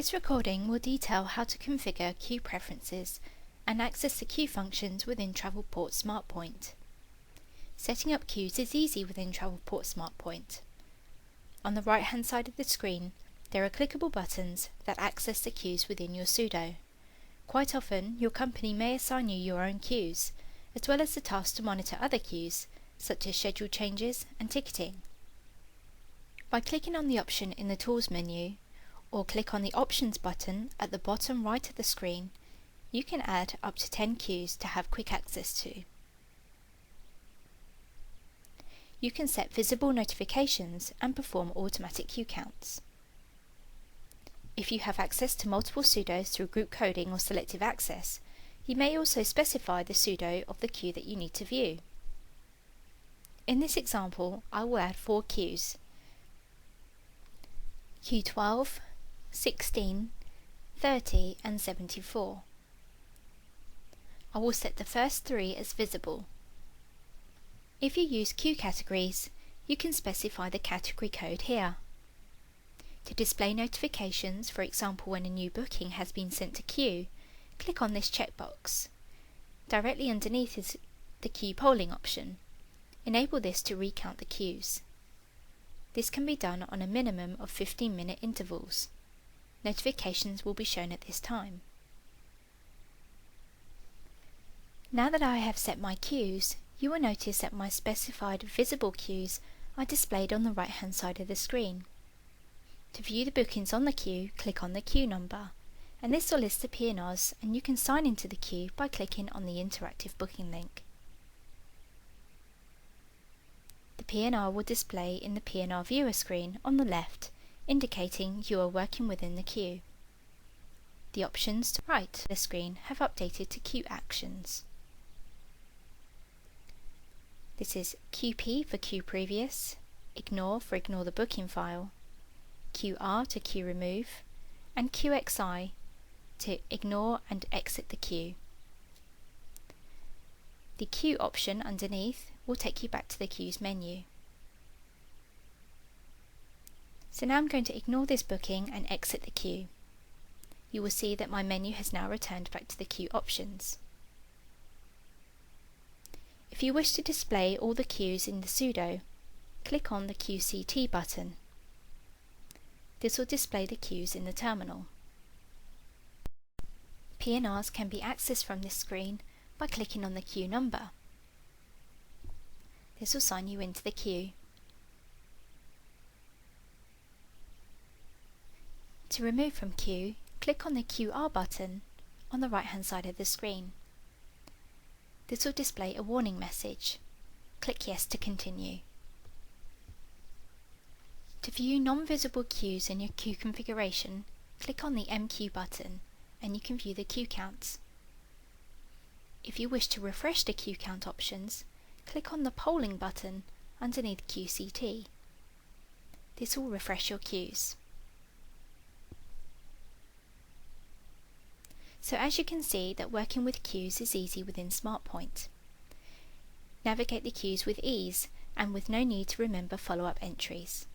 This recording will detail how to configure queue preferences and access the queue functions within Travelport SmartPoint. Setting up queues is easy within Travelport SmartPoint. On the right hand side of the screen, there are clickable buttons that access the queues within your Sudo. Quite often, your company may assign you your own queues, as well as the task to monitor other queues, such as schedule changes and ticketing. By clicking on the option in the Tools menu, or click on the Options button at the bottom right of the screen, you can add up to 10 queues to have quick access to. You can set visible notifications and perform automatic queue counts. If you have access to multiple sudos through group coding or selective access, you may also specify the sudo of the queue that you need to view. In this example, I will add 4 queues: queue 12, 16, 30 and 74. I will set the first 3 as visible. If you use queue categories, you can specify the category code here. To display notifications, for example when a new booking has been sent to queue, click on this checkbox. Directly underneath is the queue polling option. Enable this to recount the queues. This can be done on a minimum of 15-minute intervals. Notifications will be shown at this time. Now that I have set my queues, you will notice that my specified visible queues are displayed on the right hand side of the screen. To view the bookings on the queue, click on the queue number, and this will list the PNRs, and you can sign into the queue by clicking on the interactive booking link. The PNR will display in the PNR viewer screen on the left, indicating you are working within the queue. The options to the right of the screen have updated to queue actions. This is QP for queue previous, ignore for ignore the booking file, QR to queue remove, and QXI to ignore and exit the queue. The queue option underneath will take you back to the queues menu. So now I'm going to ignore this booking and exit the queue. You will see that my menu has now returned back to the queue options. If you wish to display all the queues in the sudo, click on the QCT button. This will display the queues in the terminal. PNRs can be accessed from this screen by clicking on the queue number. This will sign you into the queue. To remove from queue, click on the QR button on the right hand side of the screen. This will display a warning message. Click Yes to continue. To view non-visible queues in your queue configuration, click on the MQ button and you can view the queue counts. If you wish to refresh the queue count options, click on the polling button underneath QCT. This will refresh your queues. So as you can see that working with queues is easy within SmartPoint. Navigate the queues with ease and with no need to remember follow-up entries.